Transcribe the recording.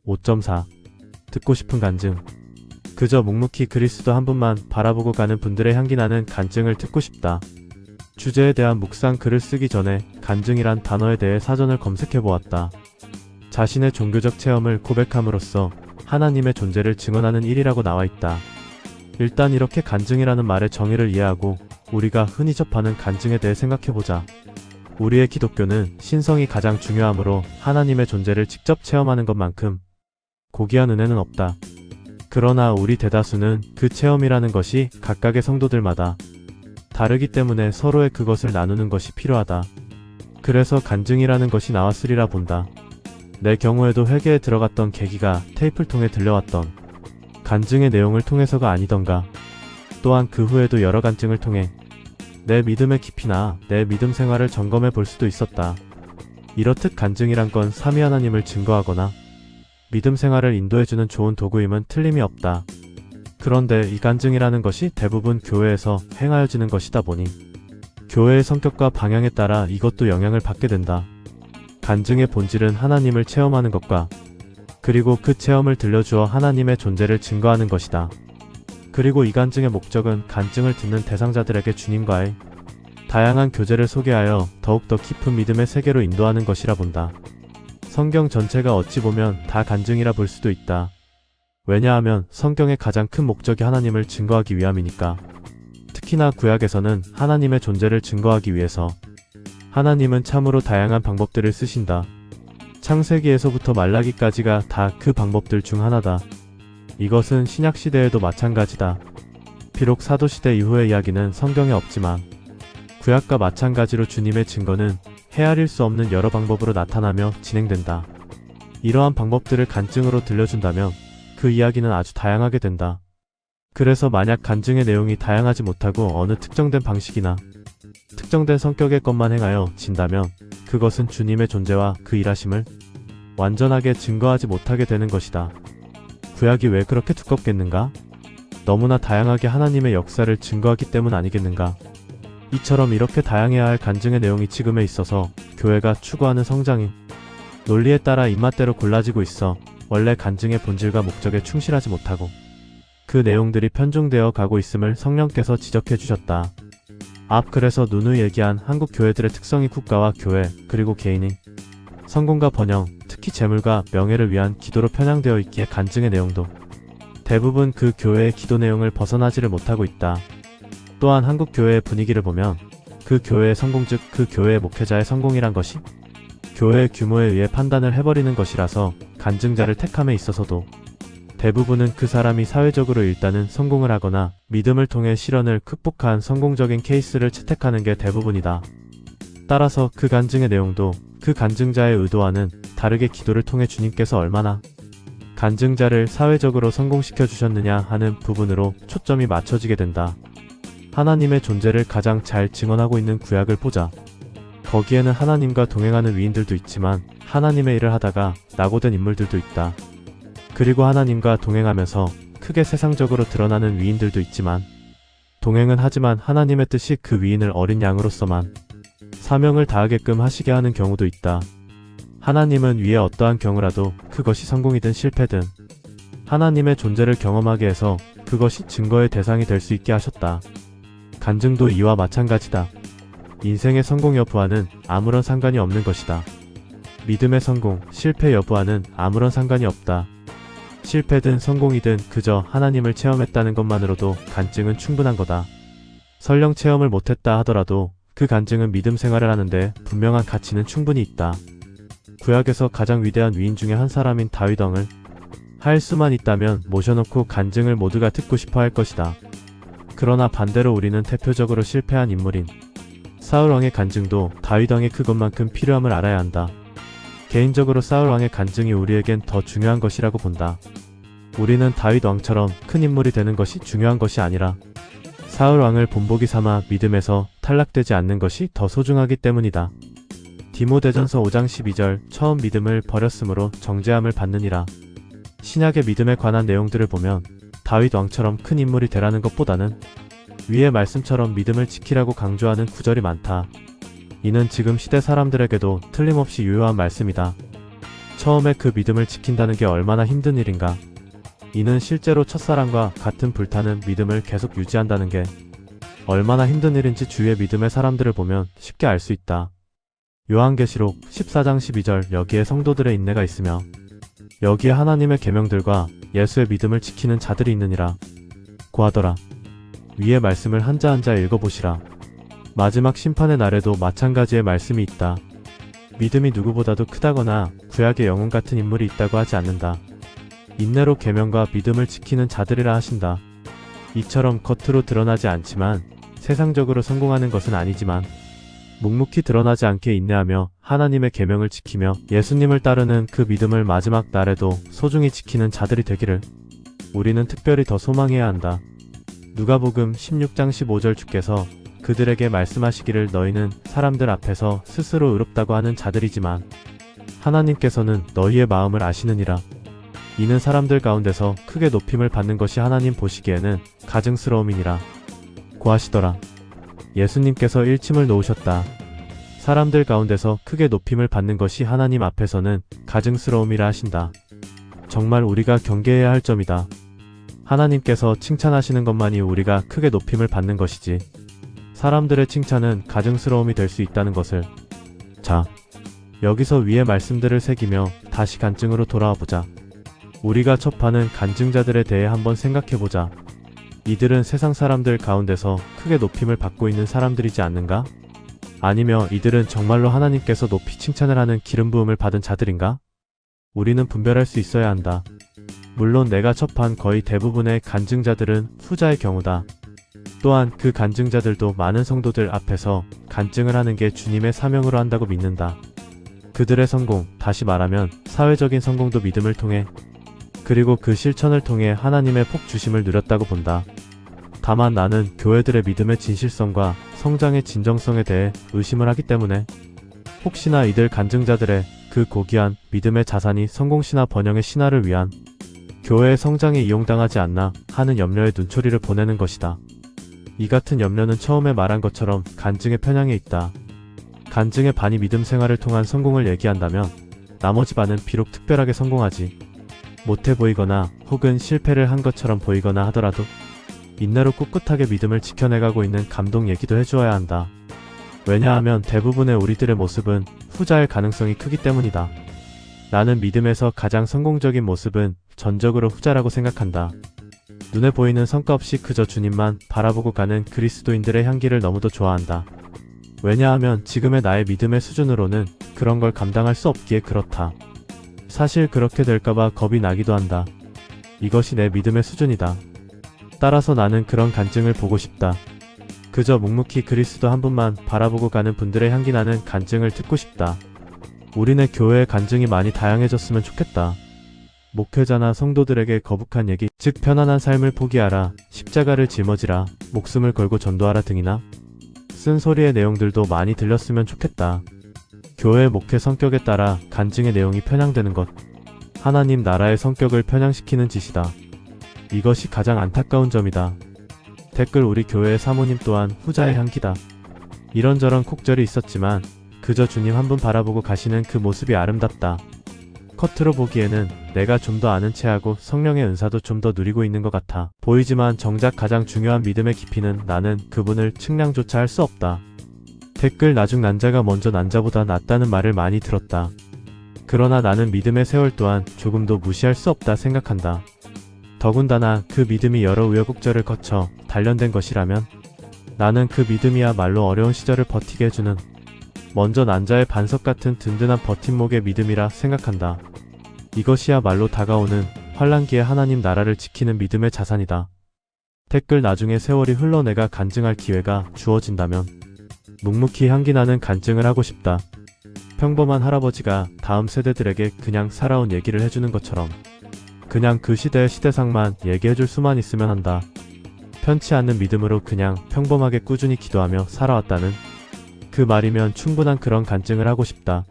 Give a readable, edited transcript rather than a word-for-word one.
5.4 듣고 싶은 간증. 그저 묵묵히 그리스도 한 분만 바라보고 가는 분들의 향기 나는 간증을 듣고 싶다. 주제에 대한 묵상 글을 쓰기 전에 간증이란 단어에 대해 사전을 검색해 보았다. 자신의 종교적 체험을 고백함으로써 하나님의 존재를 증언하는 일이라고 나와 있다. 일단 이렇게 간증이라는 말의 정의를 이해하고 우리가 흔히 접하는 간증에 대해 생각해보자. 우리의 기독교는 신성이 가장 중요하므로 하나님의 존재를 직접 체험하는 것만큼 고귀한 은혜는 없다. 그러나 우리 대다수는 그 체험이라는 것이 각각의 성도들마다 다르기 때문에 서로의 그것을 나누는 것이 필요하다. 그래서 간증이라는 것이 나왔으리라 본다. 내 경우에도 회개에 들어갔던 계기가 테이프를 통해 들려왔던 간증의 내용을 통해서가 아니던가. 또한 그 후에도 여러 간증을 통해 내 믿음의 깊이나 내 믿음 생활을 점검해 볼 수도 있었다. 이렇듯 간증이란 건 삼위 하나님을 증거하거나 믿음 생활을 인도해주는 좋은 도구임은 틀림이 없다. 그런데 이 간증이라는 것이 대부분 교회에서 행하여지는 것이다 보니 교회의 성격과 방향에 따라 이것도 영향을 받게 된다. 간증의 본질은 하나님을 체험하는 것과 그리고 그 체험을 들려주어 하나님의 존재를 증거하는 것이다. 그리고 이 간증의 목적은 간증을 듣는 대상자들에게 주님과의 다양한 교제를 소개하여 더욱더 깊은 믿음의 세계로 인도하는 것이라 본다. 성경 전체가 어찌 보면 다 간증이라 볼 수도 있다. 왜냐하면 성경의 가장 큰 목적이 하나님을 증거하기 위함이니까. 특히나 구약에서는 하나님의 존재를 증거하기 위해서 하나님은 참으로 다양한 방법들을 쓰신다. 창세기에서부터 말라기까지가 다 그 방법들 중 하나다. 이것은 신약시대에도 마찬가지다. 비록 사도시대 이후의 이야기는 성경에 없지만 구약과 마찬가지로 주님의 증거는 헤아릴 수 없는 여러 방법으로 나타나며 진행된다. 이러한 방법들을 간증으로 들려준다면 그 이야기는 아주 다양하게 된다. 그래서 만약 간증의 내용이 다양하지 못하고 어느 특정된 방식이나 특정된 성격의 것만 행하여 진다면 그것은 주님의 존재와 그 일하심을 완전하게 증거하지 못하게 되는 것이다. 구약이 왜 그렇게 두껍겠는가? 너무나 다양하게 하나님의 역사를 증거하기 때문 아니겠는가? 이처럼 이렇게 다양해야 할 간증의 내용이 지금에 있어서 교회가 추구하는 성장이 논리에 따라 입맛대로 골라지고 있어 원래 간증의 본질과 목적에 충실하지 못하고 그 내용들이 편중되어 가고 있음을 성령께서 지적해 주셨다. 그래서 누누이 얘기한 한국 교회들의 특성이 국가와 교회 그리고 개인이 성공과 번영, 특히 재물과 명예를 위한 기도로 편향되어 있기에 간증의 내용도 대부분 그 교회의 기도 내용을 벗어나지를 못하고 있다. 또한 한국 교회의 분위기를 보면 그 교회의 성공 즉 그 교회의 목회자의 성공이란 것이 교회의 규모에 의해 판단을 해버리는 것이라서 간증자를 택함에 있어서도 대부분은 그 사람이 사회적으로 일단은 성공을 하거나 믿음을 통해 시련을 극복한 성공적인 케이스를 채택하는 게 대부분이다. 따라서 그 간증의 내용도 그 간증자의 의도와는 다르게 기도를 통해 주님께서 얼마나 간증자를 사회적으로 성공시켜 주셨느냐 하는 부분으로 초점이 맞춰지게 된다. 하나님의 존재를 가장 잘 증언하고 있는 구약을 보자. 거기에는 하나님과 동행하는 위인들도 있지만 하나님의 일을 하다가 낙오된 인물들도 있다. 그리고 하나님과 동행하면서 크게 세상적으로 드러나는 위인들도 있지만 동행은 하지만 하나님의 뜻이 그 위인을 어린 양으로서만 사명을 다하게끔 하시게 하는 경우도 있다. 하나님은 위에 어떠한 경우라도 그것이 성공이든 실패든 하나님의 존재를 경험하게 해서 그것이 증거의 대상이 될 수 있게 하셨다. 간증도 이와 마찬가지다. 인생의 성공 여부와는 아무런 상관이 없는 것이다. 믿음의 성공, 실패 여부와는 아무런 상관이 없다. 실패든 성공이든 그저 하나님을 체험했다는 것만으로도 간증은 충분한 거다. 설령 체험을 못했다 하더라도 그 간증은 믿음 생활을 하는데 분명한 가치는 충분히 있다. 구약에서 가장 위대한 위인 중에 한 사람인 다윗 왕을 할 수만 있다면 모셔놓고 간증을 모두가 듣고 싶어 할 것이다. 그러나 반대로 우리는 대표적으로 실패한 인물인 사울 왕의 간증도 다윗 왕의 그것만큼 필요함을 알아야 한다. 개인적으로 사울 왕의 간증이 우리에겐 더 중요한 것이라고 본다. 우리는 다윗 왕처럼 큰 인물이 되는 것이 중요한 것이 아니라 사울 왕을 본보기 삼아 믿음에서 탈락되지 않는 것이 더 소중하기 때문이다. 디모데전서 5장 12절 처음 믿음을 버렸으므로 정죄함을 받느니라. 신약의 믿음에 관한 내용들을 보면 다윗 왕처럼 큰 인물이 되라는 것보다는 위의 말씀처럼 믿음을 지키라고 강조하는 구절이 많다. 이는 지금 시대 사람들에게도 틀림없이 유효한 말씀이다. 처음에 그 믿음을 지킨다는 게 얼마나 힘든 일인가. 이는 실제로 첫사랑과 같은 불타는 믿음을 계속 유지한다는 게 얼마나 힘든 일인지 주위의 믿음의 사람들을 보면 쉽게 알 수 있다. 요한계시록 14장 12절 여기에 성도들의 인내가 있으며 여기에 하나님의 계명들과 예수의 믿음을 지키는 자들이 있느니라 고하더라. 위의 말씀을 한자 한자 읽어보시라. 마지막 심판의 날에도 마찬가지의 말씀이 있다. 믿음이 누구보다도 크다거나 구약의 영웅 같은 인물이 있다고 하지 않는다. 인내로 계명과 믿음을 지키는 자들이라 하신다. 이처럼 겉으로 드러나지 않지만 세상적으로 성공하는 것은 아니지만 묵묵히 드러나지 않게 인내하며 하나님의 계명을 지키며 예수님을 따르는 그 믿음을 마지막 날에도 소중히 지키는 자들이 되기를 우리는 특별히 더 소망해야 한다. 누가복음 16장 15절 주께서 그들에게 말씀하시기를 너희는 사람들 앞에서 스스로 의롭다고 하는 자들이지만 하나님께서는 너희의 마음을 아시느니라. 이는 사람들 가운데서 크게 높임을 받는 것이 하나님 보시기에는 가증스러움이니라 고하시더라. 예수님께서 일침을 놓으셨다. 사람들 가운데서 크게 높임을 받는 것이 하나님 앞에서는 가증스러움이라 하신다. 정말 우리가 경계해야 할 점이다. 하나님께서 칭찬하시는 것만이 우리가 크게 높임을 받는 것이지 사람들의 칭찬은 가증스러움이 될 수 있다는 것을. 자, 여기서 위의 말씀들을 새기며 다시 간증으로 돌아와 보자. 우리가 접하는 간증자들에 대해 한번 생각해보자. 이들은 세상 사람들 가운데서 크게 높임을 받고 있는 사람들이지 않는가? 아니면 이들은 정말로 하나님께서 높이 칭찬을 하는 기름 부음을 받은 자들인가? 우리는 분별할 수 있어야 한다. 물론 내가 접한 거의 대부분의 간증자들은 후자의 경우다. 또한 그 간증자들도 많은 성도들 앞에서 간증을 하는 게 주님의 사명으로 한다고 믿는다. 그들의 성공, 다시 말하면 사회적인 성공도 믿음을 통해 그리고 그 실천을 통해 하나님의 폭주심을 누렸다고 본다. 다만 나는 교회들의 믿음의 진실성과 성장의 진정성에 대해 의심을 하기 때문에 혹시나 이들 간증자들의 그 고귀한 믿음의 자산이 성공신화 번영의 신화를 위한 교회의 성장에 이용당하지 않나 하는 염려에 눈초리를 보내는 것이다. 이 같은 염려는 처음에 말한 것처럼 간증의 편향에 있다. 간증의 반이 믿음 생활을 통한 성공을 얘기한다면 나머지 반은 비록 특별하게 성공하지 못해 보이거나 혹은 실패를 한 것처럼 보이거나 하더라도 인내로 꿋꿋하게 믿음을 지켜내가고 있는 감동 얘기도 해주어야 한다. 왜냐하면 대부분의 우리들의 모습은 후자일 가능성이 크기 때문이다. 나는 믿음에서 가장 성공적인 모습은 전적으로 후자라고 생각한다. 눈에 보이는 성과 없이 그저 주님만 바라보고 가는 그리스도인들의 향기를 너무도 좋아한다. 왜냐하면 지금의 나의 믿음의 수준으로는 그런 걸 감당할 수 없기에 그렇다. 사실 그렇게 될까봐 겁이 나기도 한다. 이것이 내 믿음의 수준이다. 따라서 나는 그런 간증을 보고 싶다. 그저 묵묵히 그리스도 한 분만 바라보고 가는 분들의 향기 나는 간증을 듣고 싶다. 우리네 교회의 간증이 많이 다양해졌으면 좋겠다. 목회자나 성도들에게 거북한 얘기, 즉 편안한 삶을 포기하라, 십자가를 짊어지라, 목숨을 걸고 전도하라 등이나 쓴소리의 내용들도 많이 들렸으면 좋겠다. 교회의 목회 성격에 따라 간증의 내용이 편향되는 것, 하나님 나라의 성격을 편향시키는 짓이다. 이것이 가장 안타까운 점이다. 댓글 우리 교회의 사모님 또한 후자의 향기다. 이런저런 콕절이 있었지만 그저 주님 한 분 바라보고 가시는 그 모습이 아름답다. 겉으로 보기에는 내가 좀 더 아는 체하고 성령의 은사도 좀 더 누리고 있는 것 같아 보이지만 정작 가장 중요한 믿음의 깊이는 나는 그분을 측량조차 할 수 없다. 댓글 나중 난자가 먼저 난자보다 낫다는 말을 많이 들었다. 그러나 나는 믿음의 세월 또한 조금도 무시할 수 없다 생각한다. 더군다나 그 믿음이 여러 우여곡절을 거쳐 단련된 것이라면 나는 그 믿음이야말로 어려운 시절을 버티게 해주는 먼저 난자의 반석 같은 든든한 버팀목의 믿음이라 생각한다. 이것이야말로 다가오는 환란기에 하나님 나라를 지키는 믿음의 자산이다. 댓글 나중에 세월이 흘러 내가 간증할 기회가 주어진다면 묵묵히 향기나는 간증을 하고 싶다. 평범한 할아버지가 다음 세대들에게 그냥 살아온 얘기를 해주는 것처럼 그냥 그 시대의 시대상만 얘기해줄 수만 있으면 한다. 편치 않는 믿음으로 그냥 평범하게 꾸준히 기도하며 살아왔다는 그 말이면 충분한 그런 간증을 하고 싶다.